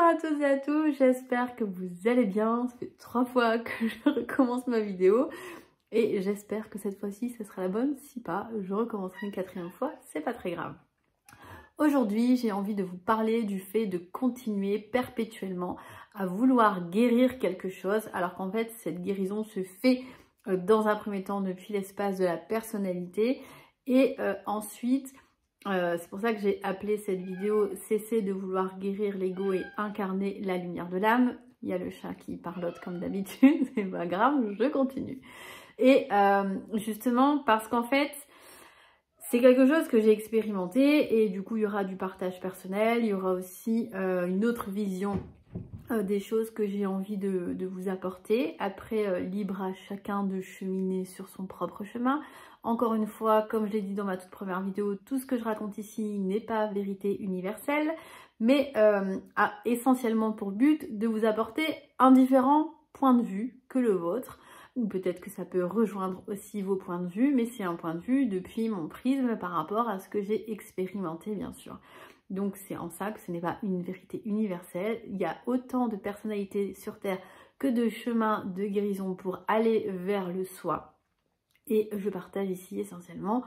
à tous et à tous, j'espère que vous allez bien. Ça fait 3 fois que je recommence ma vidéo et j'espère que cette fois-ci ce sera la bonne. Si pas, je recommencerai une 4e fois, c'est pas très grave. Aujourd'hui, j'ai envie de vous parler du fait de continuer perpétuellement à vouloir guérir quelque chose alors qu'en fait cette guérison se fait dans un premier temps depuis l'espace de la personnalité et ensuite c'est pour ça que j'ai appelé cette vidéo « Cesser de vouloir guérir l'ego et incarner la lumière de l'âme ». Il y a le chat qui parlote comme d'habitude, c'est pas grave, je continue. Et justement parce qu'en fait, c'est quelque chose que j'ai expérimenté et du coup il y aura du partage personnel, il y aura aussi une autre vision des choses que j'ai envie de vous apporter. Après, libre à chacun de cheminer sur son propre chemin. Encore une fois, comme je l'ai dit dans ma toute première vidéo, tout ce que je raconte ici n'est pas vérité universelle, mais a essentiellement pour but de vous apporter un différent point de vue que le vôtre. Ou peut-être que ça peut rejoindre aussi vos points de vue, mais c'est un point de vue depuis mon prisme par rapport à ce que j'ai expérimenté, bien sûr. Donc c'est en ça que ce n'est pas une vérité universelle. Il y a autant de personnalités sur Terre que de chemins de guérison pour aller vers le soi. Et je partage ici essentiellement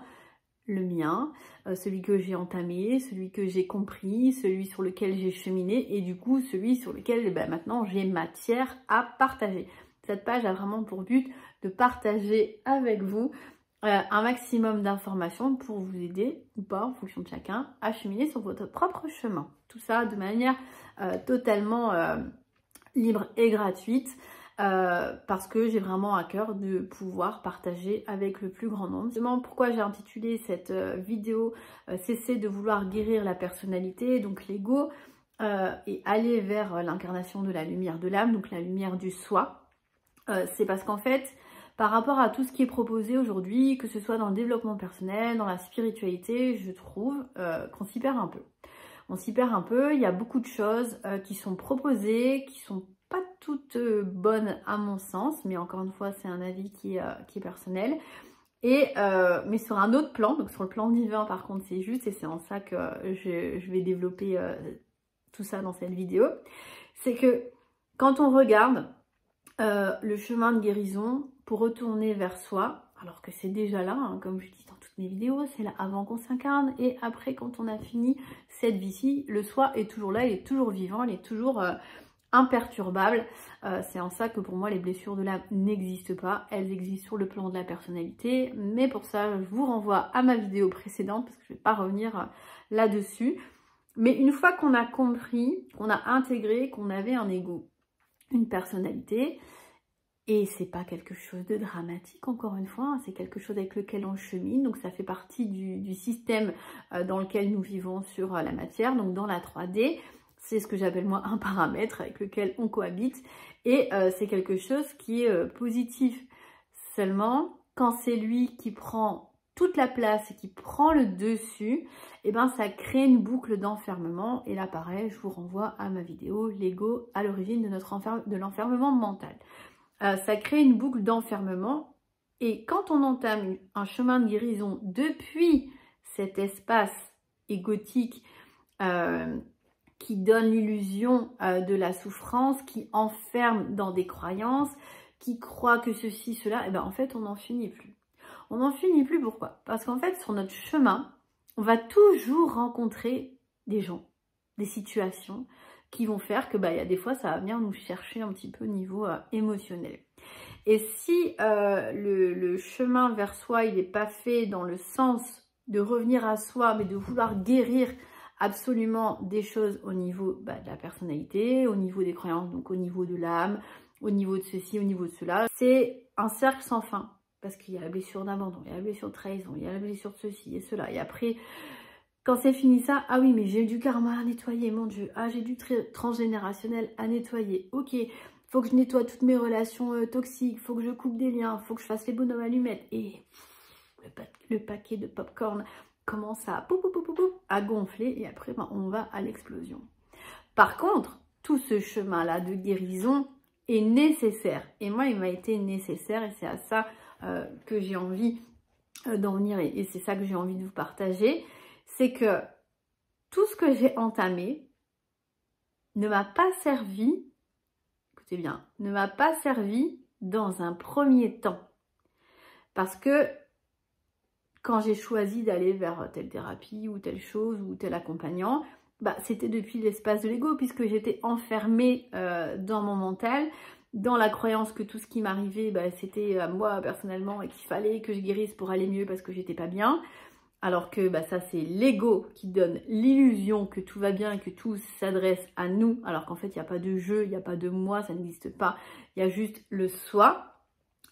le mien, celui que j'ai entamé, celui que j'ai compris, celui sur lequel j'ai cheminé et du coup celui sur lequel maintenant j'ai matière à partager. Cette page a vraiment pour but de partager avec vous un maximum d'informations pour vous aider ou pas en fonction de chacun à cheminer sur votre propre chemin. Tout ça de manière totalement libre et gratuite parce que j'ai vraiment à cœur de pouvoir partager avec le plus grand nombre. Justement, pourquoi j'ai intitulé cette vidéo Cesser de vouloir guérir la personnalité, donc l'ego, et aller vers l'incarnation de la lumière de l'âme, donc la lumière du soi. C'est parce qu'en fait, par rapport à tout ce qui est proposé aujourd'hui, que ce soit dans le développement personnel, dans la spiritualité, je trouve qu'on s'y perd un peu. On s'y perd un peu, il y a beaucoup de choses qui sont proposées, qui sont pas toutes bonnes à mon sens, mais encore une fois, c'est un avis qui est personnel. Et mais sur un autre plan, donc sur le plan divin par contre, c'est juste, et c'est en ça que je vais développer tout ça dans cette vidéo, c'est que quand on regarde le chemin de guérison pour retourner vers soi, alors que c'est déjà là, hein, comme je dis dans toutes mes vidéos, c'est là avant qu'on s'incarne et après quand on a fini cette vie-ci, le soi est toujours là, il est toujours vivant, il est toujours imperturbable. C'est en ça que pour moi les blessures de l'âme n'existent pas, elles existent sur le plan de la personnalité, mais pour ça je vous renvoie à ma vidéo précédente parce que je ne vais pas revenir là-dessus. Mais une fois qu'on a compris, qu'on a intégré qu'on avait un ego, une personnalité, et c'est pas quelque chose de dramatique encore une fois, hein, c'est quelque chose avec lequel on chemine, donc ça fait partie du système dans lequel nous vivons sur la matière, donc dans la 3D, c'est ce que j'appelle moi un paramètre avec lequel on cohabite, et c'est quelque chose qui est positif. Seulement, quand c'est lui qui prend toute la place et qui prend le dessus, et ben ça crée une boucle d'enfermement. Et là pareil, je vous renvoie à ma vidéo l'ego à l'origine de l'enfermement mental. Ça crée une boucle d'enfermement et quand on entame un chemin de guérison depuis cet espace égotique qui donne l'illusion de la souffrance, qui enferme dans des croyances, qui croit que ceci, cela, et ben en fait on n'en finit plus. On n'en finit plus, pourquoi? Parce qu'en fait, sur notre chemin, on va toujours rencontrer des gens, des situations qui vont faire que, il y a des fois, ça va venir nous chercher un petit peu au niveau émotionnel. Et si le chemin vers soi, il n'est pas fait dans le sens de revenir à soi, mais de vouloir guérir absolument des choses au niveau de la personnalité, au niveau des croyances, donc au niveau de l'âme, au niveau de ceci, au niveau de cela, c'est un cercle sans fin. Parce qu'il y a la blessure d'abandon, il y a la blessure de trahison, il y a la blessure de ceci et cela. Et après, quand c'est fini ça, ah oui, mais j'ai du karma à nettoyer, mon Dieu. Ah, j'ai du transgénérationnel à nettoyer. Ok, faut que je nettoie toutes mes relations toxiques, faut que je coupe des liens, faut que je fasse les bonhommes allumettes. Et le paquet de popcorn commence à gonfler et après, on va à l'explosion. Par contre, tout ce chemin-là de guérison est nécessaire. Et moi, il m'a été nécessaire et c'est à ça que j'ai envie d'en venir et c'est ça que j'ai envie de vous partager, c'est que tout ce que j'ai entamé ne m'a pas servi, écoutez bien, ne m'a pas servi dans un premier temps. Parce que quand j'ai choisi d'aller vers telle thérapie ou telle chose ou tel accompagnant, bah, c'était depuis l'espace de l'ego, puisque j'étais enfermée dans mon mental, dans la croyance que tout ce qui m'arrivait, bah, c'était à moi personnellement et qu'il fallait que je guérisse pour aller mieux parce que j'étais pas bien. Alors que bah, ça, c'est l'ego qui donne l'illusion que tout va bien et que tout s'adresse à nous, alors qu'en fait, il n'y a pas de jeu, il n'y a pas de moi, ça n'existe pas. Il y a juste le soi.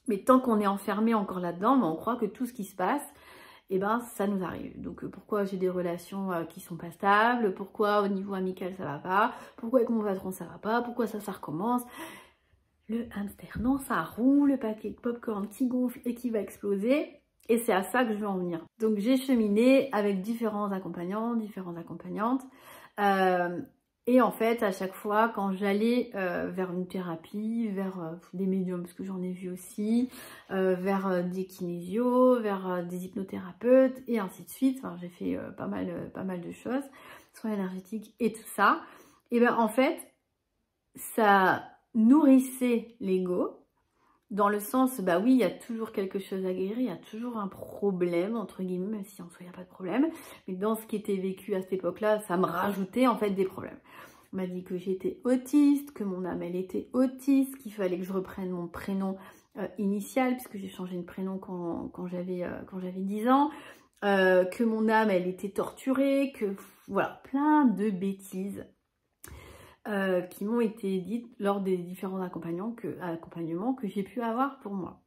Mais tant qu'on est enfermé encore là-dedans, bah, on croit que tout ce qui se passe, eh ben, ça nous arrive. Donc pourquoi j'ai des relations qui sont pas stables, pourquoi au niveau amical ça va pas, pourquoi avec mon patron ça va pas, pourquoi ça recommence. Le hamster, non, ça roule, le paquet de popcorn qui gonfle et qui va exploser. Et c'est à ça que je veux en venir. Donc j'ai cheminé avec différents accompagnants, différentes accompagnantes. Et en fait, à chaque fois, quand j'allais vers une thérapie, vers des médiums, parce que j'en ai vu aussi, vers des kinésios, vers des hypnothérapeutes, et ainsi de suite. Enfin, j'ai fait pas mal de choses, soins énergétiques et tout ça. Et bien en fait, ça nourrissait l'ego, dans le sens, bah oui, il y a toujours quelque chose à guérir, il y a toujours un problème, entre guillemets, même si en soi il n'y a pas de problème. Mais dans ce qui était vécu à cette époque-là, ça me rajoutait en fait des problèmes. On m'a dit que j'étais autiste, que mon âme elle était autiste, qu'il fallait que je reprenne mon prénom initial, puisque j'ai changé de prénom quand j'avais 10 ans, que mon âme elle était torturée, que voilà, plein de bêtises. Qui m'ont été dites lors des différents accompagnements que j'ai pu avoir pour moi.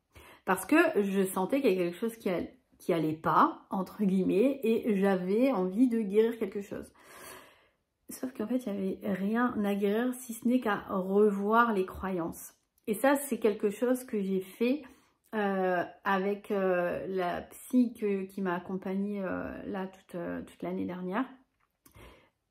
Parce que je sentais qu'il y avait quelque chose qui allait pas, entre guillemets, et j'avais envie de guérir quelque chose. Sauf qu'en fait, il n'y avait rien à guérir si ce n'est qu'à revoir les croyances. Et ça, c'est quelque chose que j'ai fait avec la psy qui m'a accompagnée là toute l'année dernière.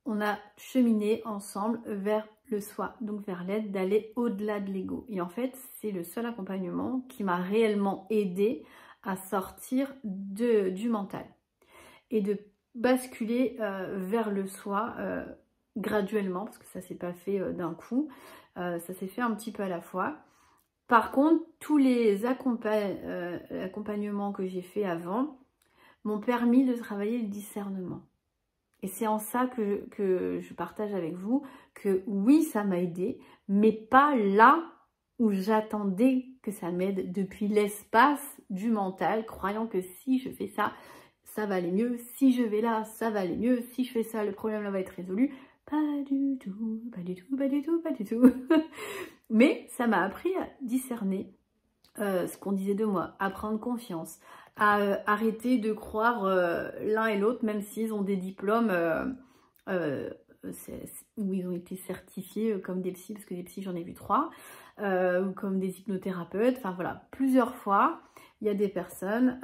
On a cheminé ensemble vers le soi, donc vers l'aide d'aller au-delà de l'ego. Et en fait, c'est le seul accompagnement qui m'a réellement aidé à sortir du mental et de basculer vers le soi graduellement, parce que ça s'est pas fait d'un coup, ça s'est fait un petit peu à la fois. Par contre, tous les accompagnements que j'ai fait avant m'ont permis de travailler le discernement. Et c'est en ça que je partage avec vous que oui, ça m'a aidé, mais pas là où j'attendais que ça m'aide, depuis l'espace du mental, croyant que si je fais ça, ça va aller mieux, si je vais là, ça va aller mieux, si je fais ça, le problème là va être résolu. Pas du tout, pas du tout, pas du tout, pas du tout. Mais ça m'a appris à discerner ce qu'on disait de moi, à prendre confiance, à arrêter de croire l'un et l'autre, même s'ils ont des diplômes où ils ont été certifiés comme des psys, parce que des psys j'en ai vu 3, ou comme des hypnothérapeutes, enfin voilà, plusieurs fois, il y a des personnes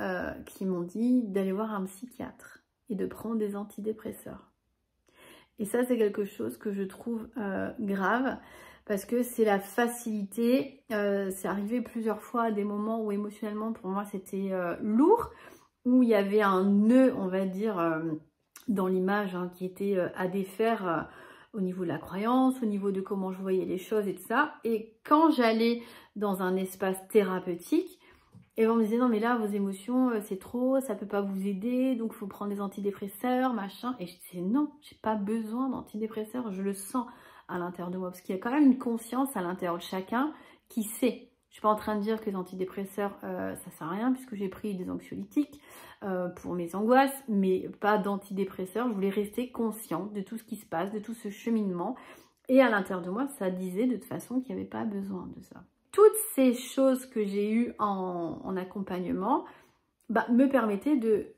qui m'ont dit d'aller voir un psychiatre et de prendre des antidépresseurs. Et ça, c'est quelque chose que je trouve grave, parce que c'est la facilité. C'est arrivé plusieurs fois à des moments où émotionnellement, pour moi, c'était lourd, où il y avait un nœud, on va dire, dans l'image hein, qui était à défaire au niveau de la croyance, au niveau de comment je voyais les choses et tout ça. Et quand j'allais dans un espace thérapeutique, et on me disait non mais là vos émotions c'est trop, ça peut pas vous aider, donc il faut prendre des antidépresseurs, machin. Et je disais non, j'ai pas besoin d'antidépresseurs, je le sens à l'intérieur de moi. Parce qu'il y a quand même une conscience à l'intérieur de chacun qui sait. Je suis pas en train de dire que les antidépresseurs ça sert à rien, puisque j'ai pris des anxiolytiques pour mes angoisses, mais pas d'antidépresseurs. Je voulais rester consciente de tout ce qui se passe, de tout ce cheminement. Et à l'intérieur de moi, ça disait de toute façon qu'il n'y avait pas besoin de ça. Toutes ces choses que j'ai eues en accompagnement bah, me permettaient de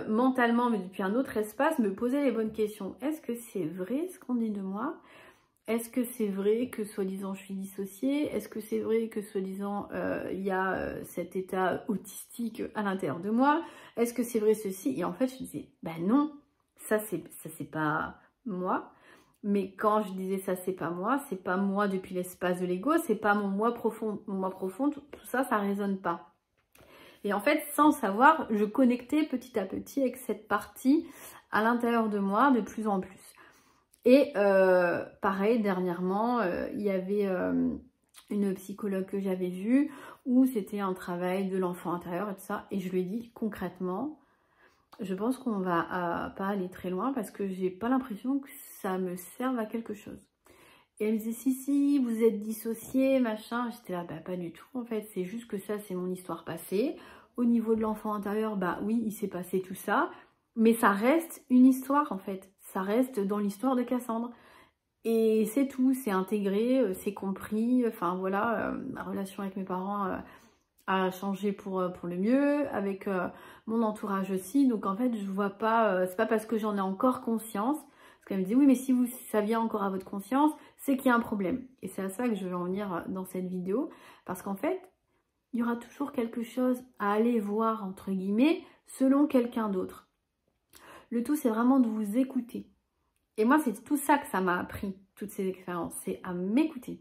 mentalement, mais depuis un autre espace, me poser les bonnes questions. Est-ce que c'est vrai ce qu'on dit de moi? Est-ce que c'est vrai que soi-disant je suis dissociée? Est-ce que c'est vrai que soi-disant il y a cet état autistique à l'intérieur de moi? Est-ce que c'est vrai ceci? Et en fait je me disais, ben non, ça c'est pas moi. Mais quand je disais ça c'est pas moi depuis l'espace de l'ego, c'est pas mon moi profond. Mon moi profond, tout ça, ça résonne pas. Et en fait, sans savoir, je connectais petit à petit avec cette partie à l'intérieur de moi de plus en plus. Et pareil, dernièrement, il y avait une psychologue que j'avais vue où c'était un travail de l'enfant intérieur et tout ça. Et je lui ai dit concrètement, je pense qu'on va pas aller très loin parce que j'ai pas l'impression que ça me serve à quelque chose. Et elle me disait, si, vous êtes dissociés, machin. J'étais là, bah pas du tout en fait, c'est juste que ça, c'est mon histoire passée. Au niveau de l'enfant intérieur, bah oui, il s'est passé tout ça. Mais ça reste une histoire en fait. Ça reste dans l'histoire de Cassandre. Et c'est tout, c'est intégré, c'est compris. Enfin voilà, ma relation avec mes parents a changé pour le mieux. Avec mon entourage aussi. Donc en fait, je vois pas, c'est pas parce que j'en ai encore conscience. Parce qu'elle me dit, oui, mais si ça vient encore à votre conscience, c'est qu'il y a un problème. Et c'est à ça que je veux en venir dans cette vidéo. Parce qu'en fait, il y aura toujours quelque chose à aller voir, entre guillemets, selon quelqu'un d'autre. Le tout, c'est vraiment de vous écouter. Et moi, c'est tout ça que ça m'a appris, toutes ces expériences. C'est à m'écouter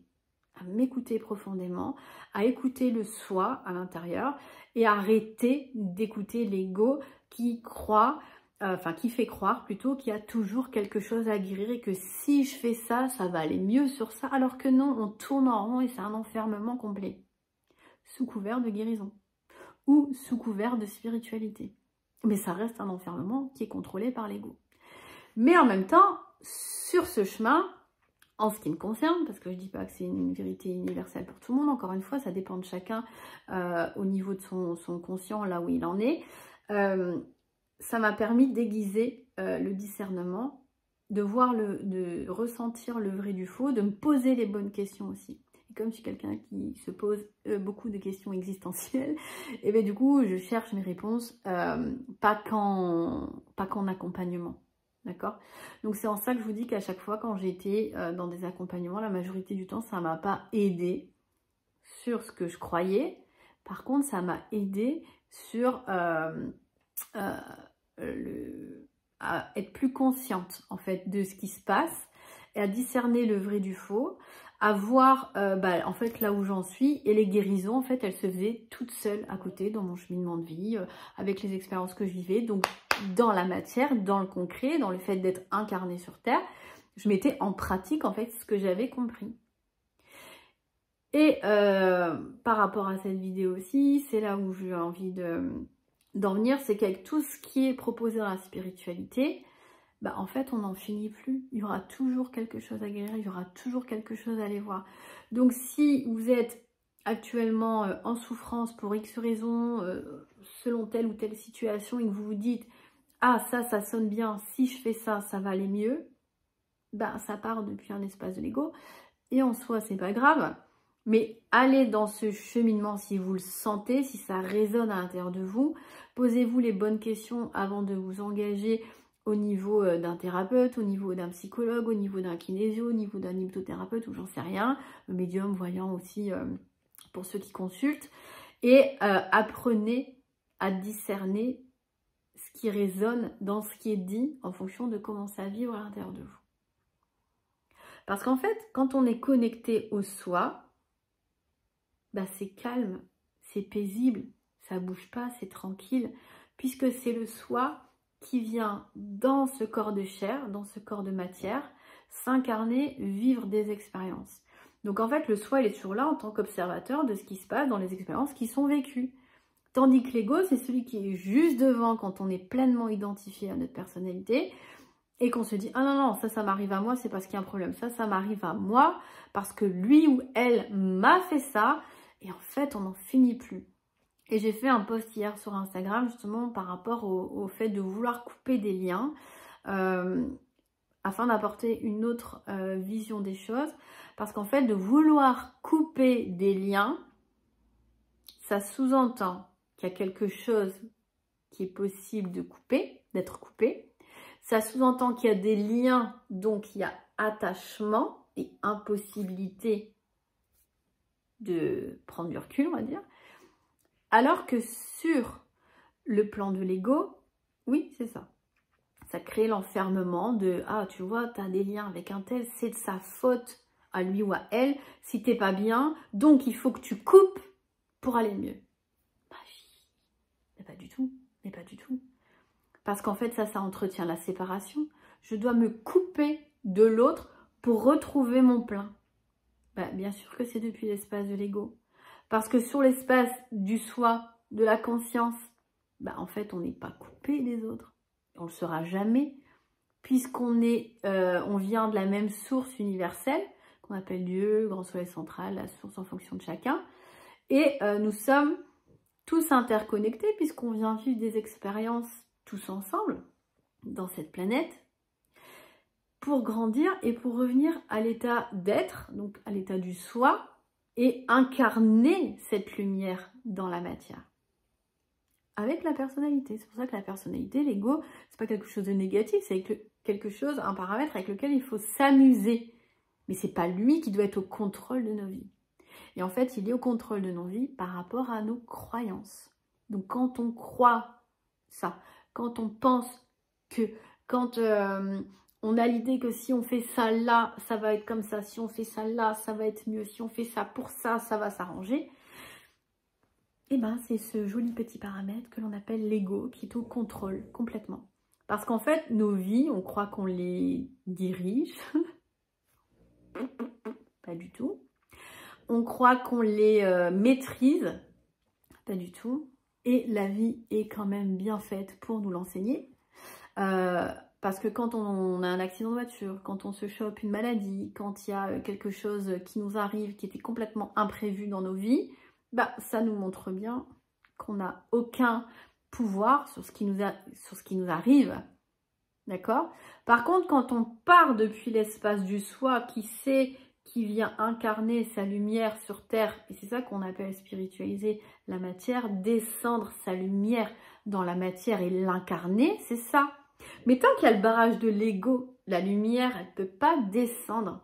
profondément, à écouter le soi à l'intérieur et arrêter d'écouter l'ego qui croit, qui fait croire plutôt qu'il y a toujours quelque chose à guérir et que si je fais ça, ça va aller mieux sur ça. Alors que non, on tourne en rond et c'est un enfermement complet. Sous couvert de guérison ou sous couvert de spiritualité. Mais ça reste un enfermement qui est contrôlé par l'ego. Mais en même temps, sur ce chemin, en ce qui me concerne, parce que je ne dis pas que c'est une vérité universelle pour tout le monde, encore une fois, ça dépend de chacun au niveau de son conscient, là où il en est, ça m'a permis d'aiguiser le discernement, de ressentir le vrai du faux, de me poser les bonnes questions aussi. Et comme je suis quelqu'un qui se pose beaucoup de questions existentielles, et bien du coup, je cherche mes réponses, pas qu'en accompagnement. D'accord? Donc c'est en ça que je vous dis qu'à chaque fois quand j'ai été dans des accompagnements, la majorité du temps, ça ne m'a pas aidé sur ce que je croyais. Par contre, ça m'a aidé sur à être plus consciente en fait de ce qui se passe et à discerner le vrai du faux, à voir en fait là où j'en suis, et les guérisons en fait elles se faisaient toutes seules à côté dans mon cheminement de vie, avec les expériences que je vivais, donc dans la matière, dans le concret, dans le fait d'être incarnée sur Terre, je mettais en pratique en fait ce que j'avais compris. Et par rapport à cette vidéo aussi, c'est là où j'ai envie d'en venir, c'est qu'avec tout ce qui est proposé dans la spiritualité, en fait on n'en finit plus. Il y aura toujours quelque chose à guérir, il y aura toujours quelque chose à aller voir. Donc si vous êtes actuellement en souffrance pour X raison, selon telle ou telle situation, et que vous vous dites « Ah, ça sonne bien, si je fais ça, ça va aller mieux », ça part depuis un espace de l'ego. Et en soi, c'est pas grave. Mais allez dans ce cheminement si vous le sentez, si ça résonne à l'intérieur de vous. Posez-vous les bonnes questions avant de vous engager au niveau d'un thérapeute, au niveau d'un psychologue, au niveau d'un kinésio, au niveau d'un hypnothérapeute ou j'en sais rien. Médium, voyant aussi pour ceux qui consultent. Et apprenez à discerner ce qui résonne dans ce qui est dit en fonction de comment ça vibre à l'intérieur de vous. Parce qu'en fait, quand on est connecté au soi, c'est calme, c'est paisible, ça bouge pas, c'est tranquille, puisque c'est le soi qui vient dans ce corps de chair, dans ce corps de matière, s'incarner, vivre des expériences. Donc en fait, le soi, il est toujours là en tant qu'observateur de ce qui se passe dans les expériences qui sont vécues. Tandis que l'ego, c'est celui qui est juste devant quand on est pleinement identifié à notre personnalité et qu'on se dit « Ah non, ça m'arrive à moi, c'est parce qu'il y a un problème. Ça m'arrive à moi parce que lui ou elle m'a fait ça. » Et en fait, on n'en finit plus. Et j'ai fait un post hier sur Instagram justement par rapport au fait de vouloir couper des liens afin d'apporter une autre vision des choses. Parce qu'en fait, de vouloir couper des liens, ça sous-entend qu'il y a quelque chose qui est possible de couper, d'être coupé. Ça sous-entend qu'il y a des liens, donc il y a attachement et impossibilité de prendre du recul, on va dire. Alors que sur le plan de l'ego, oui, c'est ça. Ça crée l'enfermement de « Ah, tu vois, tu as des liens avec un tel, c'est de sa faute à lui ou à elle, si t'es pas bien, donc il faut que tu coupes pour aller mieux. » Mais pas du tout, Parce qu'en fait, ça entretient la séparation. Je dois me couper de l'autre pour retrouver mon plein? Bah, bien sûr que c'est depuis l'espace de l'ego. Parce que sur l'espace du soi, de la conscience, bah, en fait, on n'est pas coupé des autres. On ne le sera jamais, puisqu'on on vient de la même source universelle, qu'on appelle Dieu, grand soleil central, la source en fonction de chacun. Et nous sommes tous interconnectés, puisqu'on vient vivre des expériences tous ensemble, dans cette planète, pour grandir et pour revenir à l'état d'être, donc à l'état du soi, et incarner cette lumière dans la matière. Avec la personnalité. C'est pour ça que la personnalité, l'ego, c'est pas quelque chose de négatif, c'est quelque chose, un paramètre avec lequel il faut s'amuser. Mais c'est pas lui qui doit être au contrôle de nos vies. Et en fait, il est au contrôle de nos vies par rapport à nos croyances. Donc quand on croit ça, quand on pense que, quand on a l'idée que si on fait ça là, ça va être comme ça, si on fait ça là, ça va être mieux, si on fait ça pour ça, ça va s'arranger, et ben c'est ce joli petit paramètre que l'on appelle l'ego qui est au contrôle complètement. Parce qu'en fait, nos vies, on croit qu'on les dirige, pas du tout. On croit qu'on les maîtrise, pas du tout. Et la vie est quand même bien faite pour nous l'enseigner. Parce que quand on a un accident de voiture, quand on se chope une maladie, quand il y a quelque chose qui nous arrive, qui était complètement imprévu dans nos vies, bah, ça nous montre bien qu'on n'a aucun pouvoir sur ce qui nous arrive. D'accord? Par contre, quand on part depuis l'espace du soi, qui sait, qui vient incarner sa lumière sur Terre, et c'est ça qu'on appelle spiritualiser la matière, descendre sa lumière dans la matière et l'incarner, c'est ça. Mais tant qu'il y a le barrage de l'ego, la lumière, elle ne peut pas descendre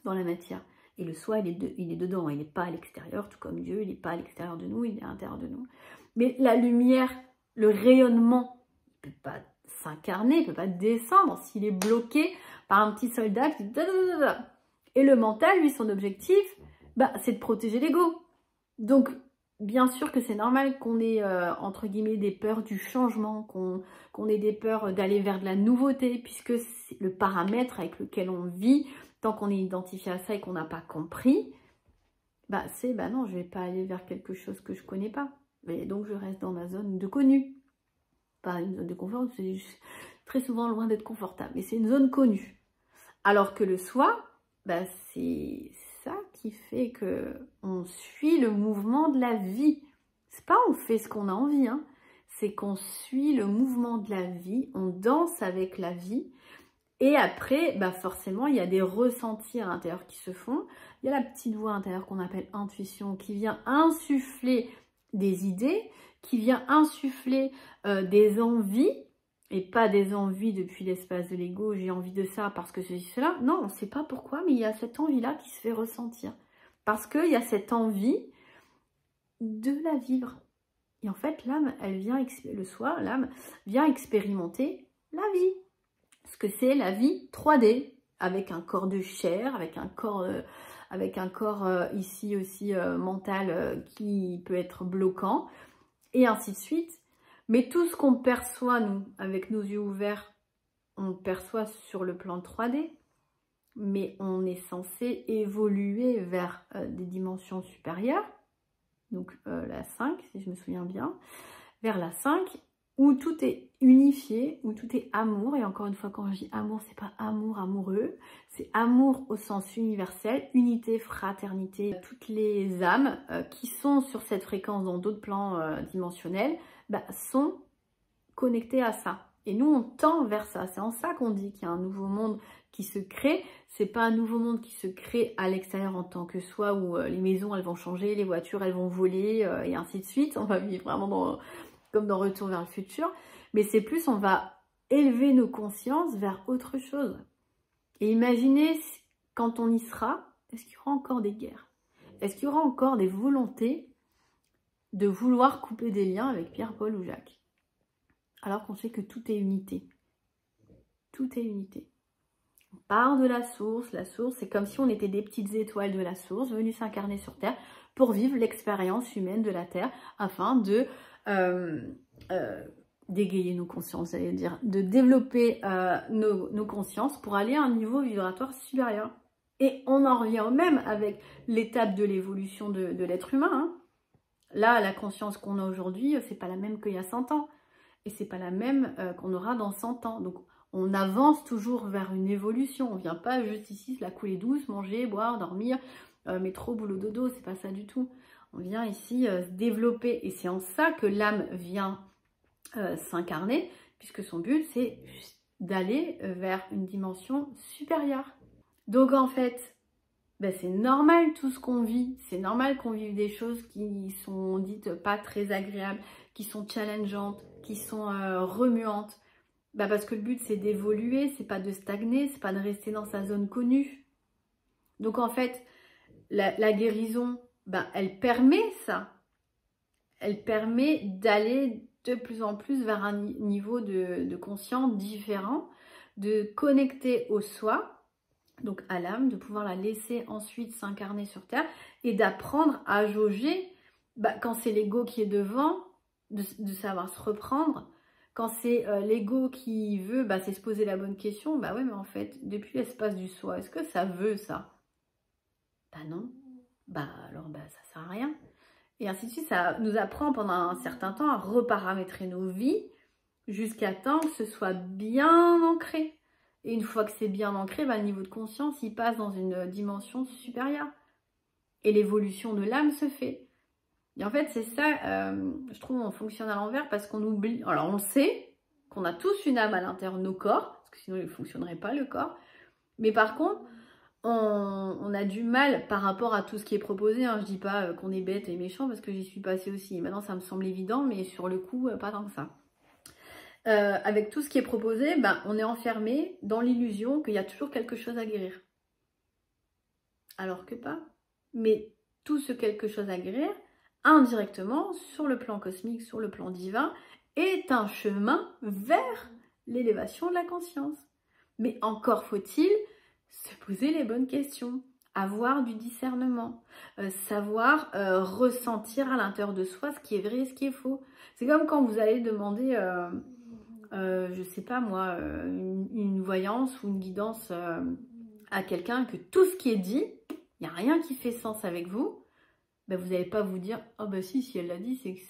dans la matière. Et le soi, il est dedans, il n'est pas à l'extérieur, tout comme Dieu, il n'est pas à l'extérieur de nous, il est à l'intérieur de nous. Mais la lumière, le rayonnement, il ne peut pas s'incarner, il ne peut pas descendre s'il est bloqué par un petit soldat qui... Et le mental, lui, son objectif, bah, c'est de protéger l'ego. Donc, bien sûr que c'est normal qu'on ait, entre guillemets, des peurs du changement, qu'on ait des peurs d'aller vers de la nouveauté, puisque c'est le paramètre avec lequel on vit, tant qu'on est identifié à ça et qu'on n'a pas compris, bah c'est, bah non, je ne vais pas aller vers quelque chose que je ne connais pas. Et donc, je reste dans ma zone de connu. Pas une zone de confort, c'est très souvent loin d'être confortable, mais c'est une zone connue. Alors que le soi, bah, c'est ça qui fait qu'on suit le mouvement de la vie. C'est pas on fait ce qu'on a envie, hein. C'est qu'on suit le mouvement de la vie, on danse avec la vie. Et après, bah forcément, il y a des ressentis à l'intérieur qui se font. Il y a la petite voix intérieure qu'on appelle intuition qui vient insuffler des idées, qui vient insuffler des envies, et pas des envies depuis l'espace de l'ego, j'ai envie de ça parce que ceci, cela. Non, on ne sait pas pourquoi, mais il y a cette envie-là qui se fait ressentir. Parce qu'il y a cette envie de la vivre. Et en fait, l'âme, elle vient, le soi, l'âme, vient expérimenter la vie. Ce que c'est la vie 3D, avec un corps de chair, avec un corps ici aussi mental qui peut être bloquant, et ainsi de suite. Mais tout ce qu'on perçoit, nous, avec nos yeux ouverts, on le perçoit sur le plan 3D, mais on est censé évoluer vers des dimensions supérieures, donc la 5, si je me souviens bien, vers la 5, où tout est unifié, où tout est amour. Et encore une fois, quand je dis amour, c'est pas amour amoureux, c'est amour au sens universel, unité, fraternité. Toutes les âmes qui sont sur cette fréquence dans d'autres plans dimensionnels, bah, sont connectées à ça. Et nous, on tend vers ça. C'est en ça qu'on dit qu'il y a un nouveau monde qui se crée. C'est pas un nouveau monde qui se crée à l'extérieur en tant que soi, où les maisons, elles vont changer, les voitures, elles vont voler, et ainsi de suite. On va vivre vraiment comme dans Retour vers le futur. Mais c'est plus, on va élever nos consciences vers autre chose. Et imaginez, quand on y sera, est-ce qu'il y aura encore des guerres? Est-ce qu'il y aura encore des volontés de vouloir couper des liens avec Pierre, Paul ou Jacques? Alors qu'on sait que tout est unité. Tout est unité. On part de la source c'est comme si on était des petites étoiles de la source, venues s'incarner sur Terre pour vivre l'expérience humaine de la Terre, afin de d'égayer nos consciences, j'allais dire, de développer nos consciences pour aller à un niveau vibratoire supérieur. Et on en revient au même avec l'étape de l'évolution de l'être humain. Hein. Là, la conscience qu'on a aujourd'hui, c'est pas la même qu'il y a 100 ans. Et c'est pas la même qu'on aura dans 100 ans. Donc, on avance toujours vers une évolution. On vient pas juste ici se la couler douce, manger, boire, dormir, métro, boulot, dodo, c'est pas ça du tout. On vient ici se développer. Et c'est en ça que l'âme vient s'incarner, puisque son but, c'est d'aller vers une dimension supérieure. Donc, en fait, ben, c'est normal tout ce qu'on vit. C'est normal qu'on vive des choses qui sont dites pas très agréables, qui sont challengeantes, qui sont remuantes. Ben, parce que le but, c'est d'évoluer, c'est pas de stagner, c'est pas de rester dans sa zone connue. Donc, en fait, la guérison, ben, elle permet ça. Elle permet d'aller de plus en plus vers un niveau de conscience différent, de connecter au soi, donc à l'âme, de pouvoir la laisser ensuite s'incarner sur Terre et d'apprendre à jauger quand c'est l'ego qui est devant, de savoir se reprendre. Quand c'est l'ego qui veut, c'est se poser la bonne question, ouais, mais en fait, depuis l'espace du soi, est-ce que ça veut ça? Non. Alors ça sert à rien. Et ainsi de suite, ça nous apprend pendant un certain temps à reparamétrer nos vies jusqu'à temps que ce soit bien ancré. Et une fois que c'est bien ancré, le niveau de conscience, il passe dans une dimension supérieure. Et l'évolution de l'âme se fait. Et en fait, c'est ça, je trouve, on fonctionne à l'envers parce qu'on oublie. Alors, on le sait, qu'on a tous une âme à l'intérieur de nos corps, parce que sinon, il ne fonctionnerait pas, le corps. Mais par contre, on a du mal par rapport à tout ce qui est proposé. Hein. Je dis pas qu'on est bête et méchant parce que j'y suis passée aussi. Maintenant, ça me semble évident, mais sur le coup, pas tant que ça. Avec tout ce qui est proposé, on est enfermé dans l'illusion qu'il y a toujours quelque chose à guérir. Alors que pas. Mais tout ce quelque chose à guérir, indirectement, sur le plan cosmique, sur le plan divin, est un chemin vers l'élévation de la conscience. Mais encore faut-il se poser les bonnes questions, avoir du discernement, savoir ressentir à l'intérieur de soi ce qui est vrai et ce qui est faux. C'est comme quand vous allez demander, je sais pas moi, une voyance ou une guidance à quelqu'un, que tout ce qui est dit, il n'y a rien qui fait sens avec vous, vous n'allez pas vous dire « Oh si elle l'a dit, c'est que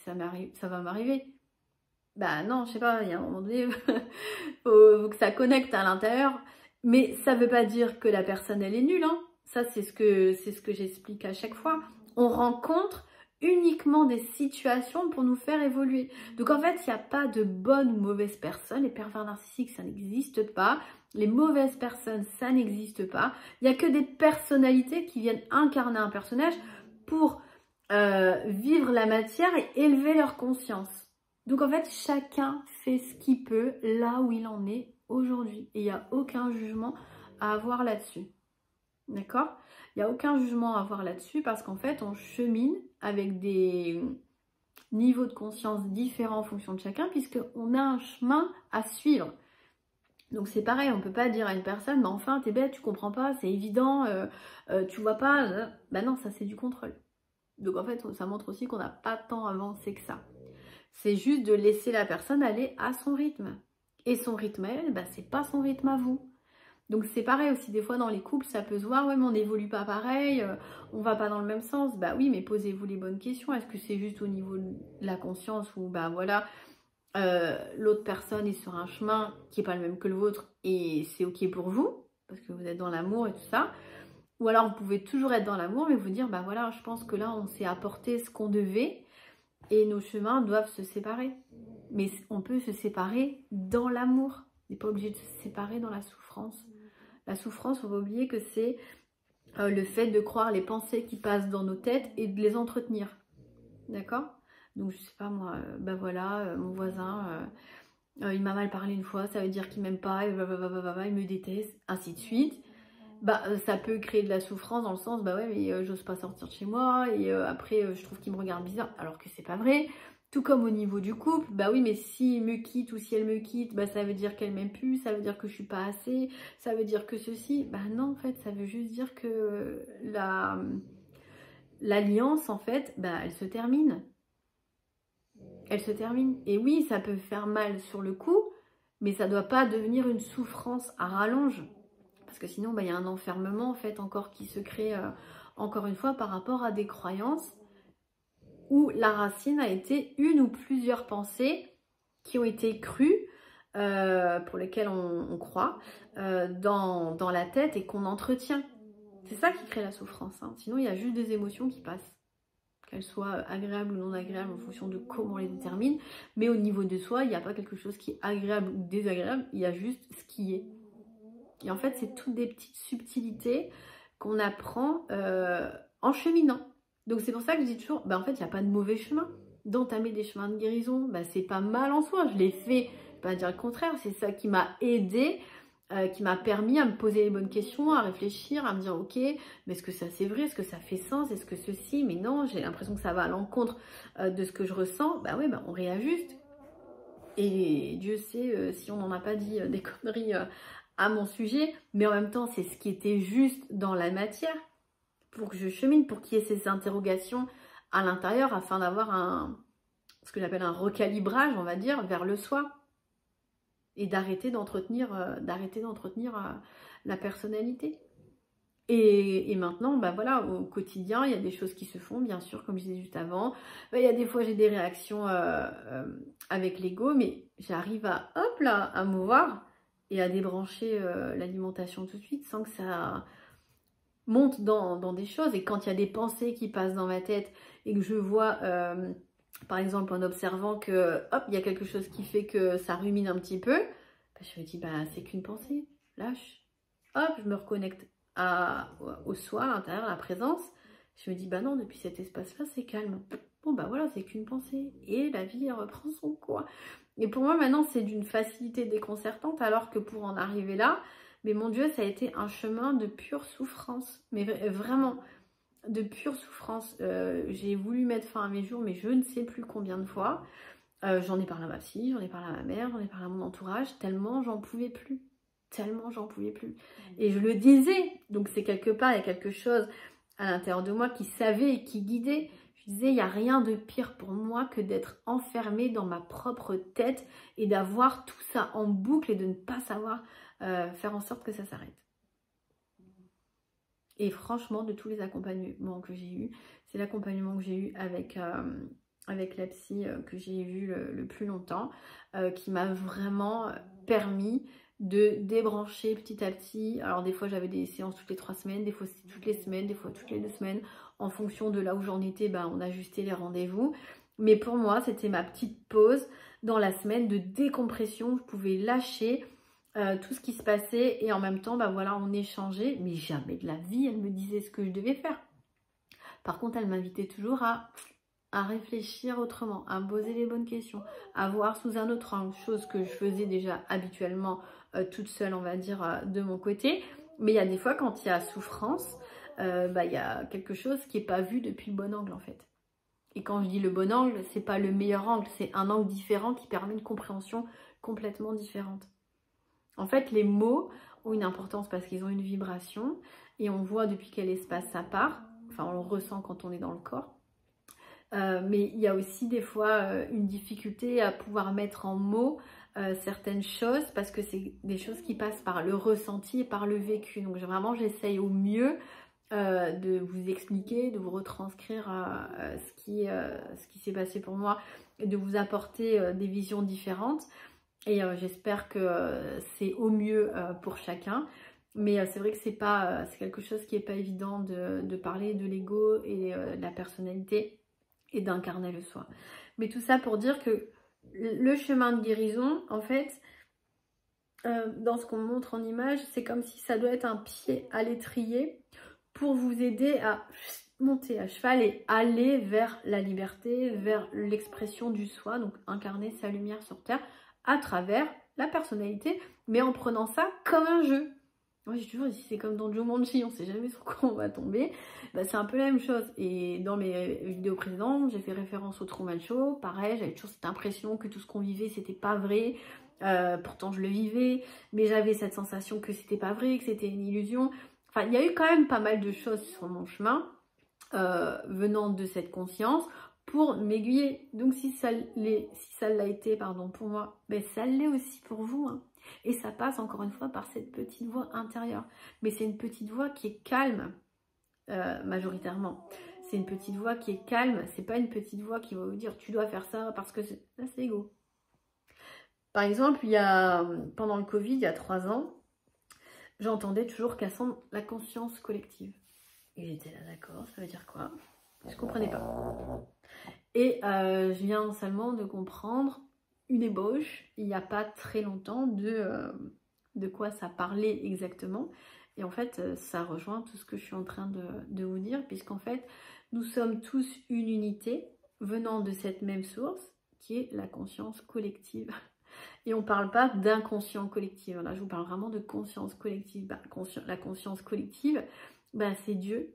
ça va m'arriver ». Non, je sais pas, il y a un moment donné, faut que ça connecte à l'intérieur. Mais ça veut pas dire que la personne, elle est nulle. Hein. Ça, c'est ce que j'explique à chaque fois. On rencontre uniquement des situations pour nous faire évoluer. Donc en fait, il n'y a pas de bonne ou mauvaise personne. Les pervers narcissiques, ça n'existe pas. Les mauvaises personnes, ça n'existe pas. Il n'y a que des personnalités qui viennent incarner un personnage pour vivre la matière et élever leur conscience. Donc en fait, chacun fait ce qu'il peut là où il en est aujourd'hui. Et il n'y a aucun jugement à avoir là-dessus. D'accord? Il n'y a aucun jugement à avoir là-dessus parce qu'en fait, on chemine avec des niveaux de conscience différents en fonction de chacun puisqu'on a un chemin à suivre. Donc c'est pareil, on ne peut pas dire à une personne, mais enfin, t'es bête, tu comprends pas, c'est évident, tu vois pas. Non, ça c'est du contrôle. Donc en fait, ça montre aussi qu'on n'a pas tant avancé que ça. C'est juste de laisser la personne aller à son rythme. Et son rythme, elle, c'est pas son rythme à vous. Donc c'est pareil aussi, des fois dans les couples, ça peut se voir, ouais mais on n'évolue pas pareil, on va pas dans le même sens. Oui, mais posez-vous les bonnes questions. Est-ce que c'est juste au niveau de la conscience où, voilà, l'autre personne est sur un chemin qui n'est pas le même que le vôtre et c'est ok pour vous, parce que vous êtes dans l'amour et tout ça. Ou alors vous pouvez toujours être dans l'amour, mais vous dire, voilà, je pense que là, on s'est apporté ce qu'on devait, et nos chemins doivent se séparer. Mais on peut se séparer dans l'amour. On n'est pas obligé de se séparer dans la souffrance. La souffrance, il ne faut pas oublier que c'est le fait de croire les pensées qui passent dans nos têtes et de les entretenir. D'accord? Donc, je sais pas moi, voilà, mon voisin, il m'a mal parlé une fois, ça veut dire qu'il m'aime pas, il me déteste, ainsi de suite. Ça peut créer de la souffrance dans le sens, ouais, mais j'ose pas sortir de chez moi, et après, je trouve qu'il me regarde bizarre, alors que c'est pas vrai. Tout comme au niveau du couple, oui, mais s'il me quitte ou si elle me quitte, ça veut dire qu'elle m'aime plus, ça veut dire que je suis pas assez, ça veut dire que ceci. Non, en fait, ça veut juste dire que l'alliance, en fait, elle se termine. elle se termine. Et oui, ça peut faire mal sur le coup, mais ça ne doit pas devenir une souffrance à rallonge. Parce que sinon, il y a un enfermement en fait encore qui se crée, encore une fois, par rapport à des croyances où la racine a été une ou plusieurs pensées qui ont été crues, pour lesquelles on croit, dans la tête et qu'on entretient. C'est ça qui crée la souffrance. Hein. Sinon, il y a juste des émotions qui passent. Qu'elles soient agréables ou non agréables en fonction de comment on les détermine. Mais au niveau de soi, il n'y a pas quelque chose qui est agréable ou désagréable. Il y a juste ce qui est. Et en fait, c'est toutes des petites subtilités qu'on apprend en cheminant. Donc c'est pour ça que je dis toujours, en fait, il n'y a pas de mauvais chemin. D'entamer des chemins de guérison, c'est pas mal en soi. Je l'ai fait, je ne vais pas dire le contraire. C'est ça qui m'a aidée, qui m'a permis à me poser les bonnes questions, à réfléchir, à me dire ok, mais est-ce que ça c'est vrai, est-ce que ça fait sens, est-ce que ceci, mais non, j'ai l'impression que ça va à l'encontre de ce que je ressens. On réajuste. Et Dieu sait si on n'en a pas dit des conneries à mon sujet, mais en même temps c'est ce qui était juste dans la matière pour que je chemine, pour qu'il y ait ces interrogations à l'intérieur afin d'avoir ce que j'appelle un recalibrage, on va dire, vers le soi et d'arrêter d'entretenir la personnalité. Et maintenant, voilà, au quotidien, il y a des choses qui se font, bien sûr, comme je disais juste avant. Il y a des fois, j'ai des réactions avec l'ego, mais j'arrive à mouvoir et à débrancher l'alimentation tout de suite sans que ça monte dans des choses. Et quand il y a des pensées qui passent dans ma tête et que je vois, par exemple, en observant que, hop, il y a quelque chose qui fait que ça rumine un petit peu, je me dis, c'est qu'une pensée, lâche. Hop, je me reconnecte au soi, à l'intérieur, à la présence. Je me dis, non, depuis cet espace-là, c'est calme. Bon, voilà, c'est qu'une pensée. Et la vie, elle reprend son cours. Et pour moi, maintenant, c'est d'une facilité déconcertante, alors que pour en arriver là, mais mon Dieu, ça a été un chemin de pure souffrance. Mais vraiment, de pure souffrance. J'ai voulu mettre fin à mes jours, mais je ne sais plus combien de fois. J'en ai parlé à ma fille, j'en ai parlé à ma mère, j'en ai parlé à mon entourage, tellement j'en pouvais plus. Tellement j'en pouvais plus. Et je le disais, donc c'est quelque part, il y a quelque chose à l'intérieur de moi qui savait et qui guidait. Je disais, il n'y a rien de pire pour moi que d'être enfermée dans ma propre tête et d'avoir tout ça en boucle et de ne pas savoir faire en sorte que ça s'arrête. Et franchement, de tous les accompagnements que j'ai eus, c'est l'accompagnement que j'ai eu avec la psy que j'ai vu le plus longtemps, qui m'a vraiment permis de débrancher petit à petit. Alors des fois j'avais des séances toutes les 3 semaines, des fois toutes les semaines, des fois toutes les 2 semaines, en fonction de là où j'en étais, on ajustait les rendez-vous. Mais pour moi c'était ma petite pause dans la semaine de décompression. Je pouvais lâcher tout ce qui se passait et en même temps voilà, on échangeait, mais jamais de la vie elle me disait ce que je devais faire. Par contre elle m'invitait toujours à réfléchir autrement, à me poser les bonnes questions, à voir sous un autre angle, chose que je faisais déjà habituellement toute seule, on va dire, de mon côté. Mais il y a des fois, quand il y a souffrance, il y a quelque chose qui n'est pas vu depuis le bon angle, en fait. Et quand je dis le bon angle, c'est pas le meilleur angle, c'est un angle différent qui permet une compréhension complètement différente. En fait, les mots ont une importance parce qu'ils ont une vibration et on voit depuis quel espace ça part. Enfin, on le ressent quand on est dans le corps. Mais il y a aussi des fois une difficulté à pouvoir mettre en mots certaines choses parce que c'est des choses qui passent par le ressenti et par le vécu. Donc vraiment j'essaye au mieux de vous expliquer, de vous retranscrire ce qui s'est passé pour moi et de vous apporter des visions différentes. Et j'espère que c'est au mieux pour chacun. Mais c'est vrai que c'est quelque chose qui n'est pas évident de parler de l'ego et de la personnalité et d'incarner le soi. Mais tout ça pour dire que le chemin de guérison, en fait, dans ce qu'on montre en image, c'est comme si ça doit être un pied à l'étrier pour vous aider à monter à cheval et aller vers la liberté, vers l'expression du soi, donc incarner sa lumière sur Terre à travers la personnalité, mais en prenant ça comme un jeu. Moi j'ai toujours dit, c'est comme dans Jumanji, on sait jamais sur quoi on va tomber. C'est un peu la même chose. Et dans mes vidéos précédentes, j'ai fait référence au Truman Show. Pareil, j'avais toujours cette impression que tout ce qu'on vivait, c'était pas vrai. Pourtant, je le vivais, mais j'avais cette sensation que c'était pas vrai, que c'était une illusion. Enfin, il y a eu quand même pas mal de choses sur mon chemin venant de cette conscience pour m'aiguiller. Donc si ça l'a été pardon, pour moi, ben, ça l'est aussi pour vous. Hein. Et ça passe encore une fois par cette petite voix intérieure. Mais c'est une petite voix qui est calme, majoritairement. C'est une petite voix qui est calme. C'est pas une petite voix qui va vous dire tu dois faire ça parce que là c'est égo. Par exemple, pendant le Covid, il y a 3 ans, j'entendais toujours Cassandre, la conscience collective. Et j'étais là, d'accord, ça veut dire quoi? Je comprenais pas. Et je viens seulement de comprendre une ébauche, il n'y a pas très longtemps, de quoi ça parlait exactement. Et en fait, ça rejoint tout ce que je suis en train de vous dire, puisqu'en fait, nous sommes tous une unité venant de cette même source, qui est la conscience collective. Et on ne parle pas d'inconscient collectif. Là, je vous parle vraiment de conscience collective. La conscience collective, c'est Dieu.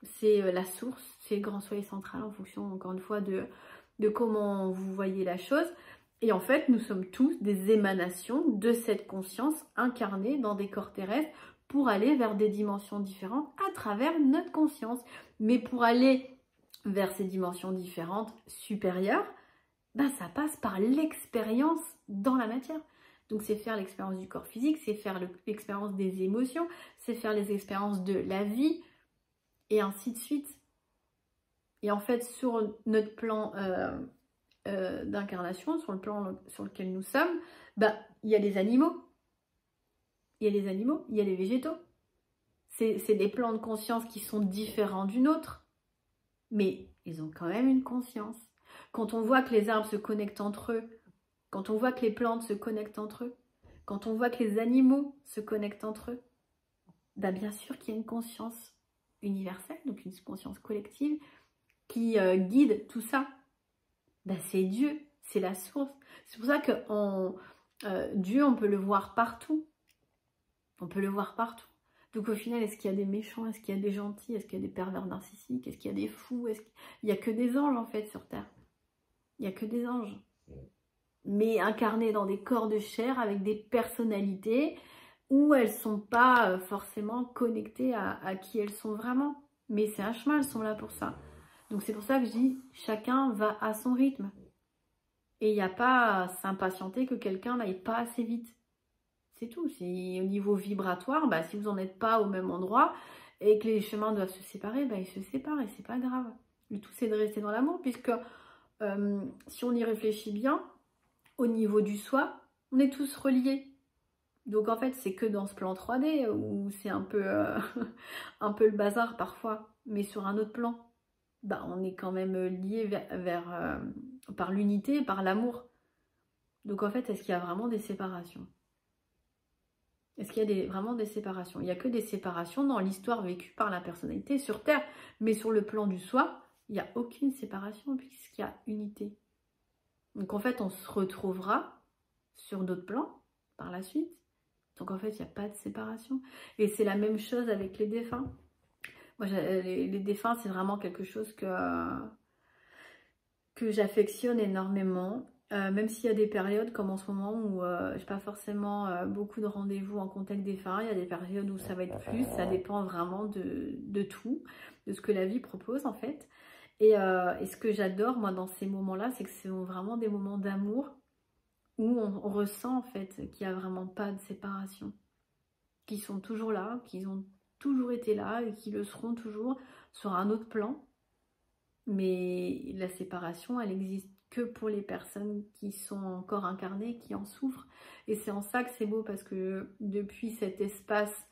C'est la source. C'est le grand soleil central en fonction, encore une fois, de comment vous voyez la chose. Et en fait, nous sommes tous des émanations de cette conscience incarnée dans des corps terrestres pour aller vers des dimensions différentes à travers notre conscience. Mais pour aller vers ces dimensions différentes supérieures, ça passe par l'expérience dans la matière. Donc c'est faire l'expérience du corps physique, c'est faire l'expérience des émotions, c'est faire les expériences de la vie, et ainsi de suite. Et en fait, sur notre plan d'incarnation, sur le plan sur lequel nous sommes, il y a les animaux. Il y a les animaux, il y a les végétaux. C'est des plans de conscience qui sont différents du nôtre, mais ils ont quand même une conscience. Quand on voit que les arbres se connectent entre eux, quand on voit que les plantes se connectent entre eux, quand on voit que les animaux se connectent entre eux, bien sûr qu'il y a une conscience universelle, donc une conscience collective qui guide tout ça. C'est Dieu, c'est la source. C'est pour ça que Dieu, on peut le voir partout. On peut le voir partout. Donc au final, est-ce qu'il y a des méchants? Est-ce qu'il y a des gentils? Est-ce qu'il y a des pervers narcissiques? Est-ce qu'il y a des fous? Il n'y a que des anges en fait sur Terre. Il n'y a que des anges. Mais incarnés dans des corps de chair avec des personnalités où elles ne sont pas forcément connectées à qui elles sont vraiment. Mais c'est un chemin, elles sont là pour ça. Donc c'est pour ça que je dis, chacun va à son rythme. Et il n'y a pas à s'impatienter que quelqu'un n'aille pas assez vite. C'est tout. Au niveau vibratoire, si vous n'en êtes pas au même endroit et que les chemins doivent se séparer, ils se séparent et c'est pas grave. Le tout c'est de rester dans l'amour, puisque si on y réfléchit bien, au niveau du soi, on est tous reliés. Donc en fait, c'est que dans ce plan 3D où c'est un peu le bazar parfois, mais sur un autre plan, on est quand même liés par l'unité, par l'amour. Donc en fait, est-ce qu'il y a vraiment des séparations? Est-ce qu'il y a vraiment des séparations? Il n'y a que des séparations dans l'histoire vécue par la personnalité sur Terre, mais sur le plan du soi, il n'y a aucune séparation puisqu'il y a unité. Donc en fait, on se retrouvera sur d'autres plans par la suite. Donc en fait, il n'y a pas de séparation. Et c'est la même chose avec les défunts. Moi, les défunts, c'est vraiment quelque chose que j'affectionne énormément. Même s'il y a des périodes comme en ce moment où je n'ai pas forcément beaucoup de rendez-vous en contact défunt. Il y a des périodes où ça va être plus. Ça dépend vraiment de tout, de ce que la vie propose en fait. Et ce que j'adore moi dans ces moments-là, c'est que c'est vraiment des moments d'amour où on ressent en fait qu'il n'y a vraiment pas de séparation. Qu'ils sont toujours là, qu'ils ont toujours été là et qu'ils le seront toujours sur un autre plan. Mais la séparation, elle existe que pour les personnes qui sont encore incarnées, qui en souffrent. Et c'est en ça que c'est beau, parce que depuis cet espace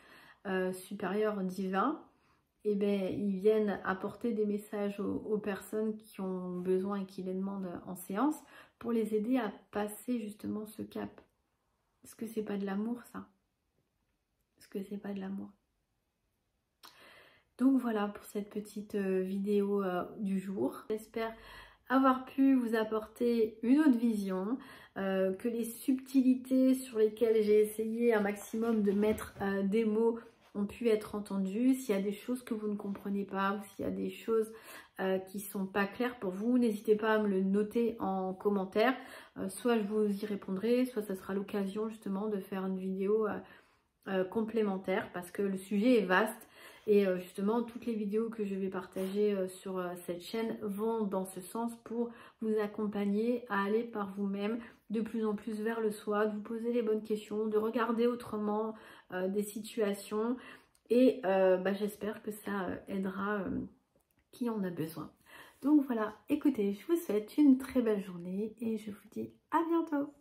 supérieur divin, ils viennent apporter des messages aux personnes qui ont besoin et qui les demandent en séance pour les aider à passer justement ce cap. Est-ce que c'est pas de l'amour ça? Est-ce que c'est pas de l'amour? Donc voilà pour cette petite vidéo du jour. J'espère avoir pu vous apporter une autre vision, que les subtilités sur lesquelles j'ai essayé un maximum de mettre des mots ont pu être entendues. S'il y a des choses que vous ne comprenez pas ou s'il y a des choses qui ne sont pas claires pour vous, n'hésitez pas à me le noter en commentaire. Soit je vous y répondrai, soit ça sera l'occasion justement de faire une vidéo complémentaire, parce que le sujet est vaste Et justement, toutes les vidéos que je vais partager sur cette chaîne vont dans ce sens pour vous accompagner à aller par vous-même de plus en plus vers le soi, de vous poser les bonnes questions, de regarder autrement des situations. Et j'espère que ça aidera qui en a besoin. Donc voilà, écoutez, je vous souhaite une très belle journée et je vous dis à bientôt.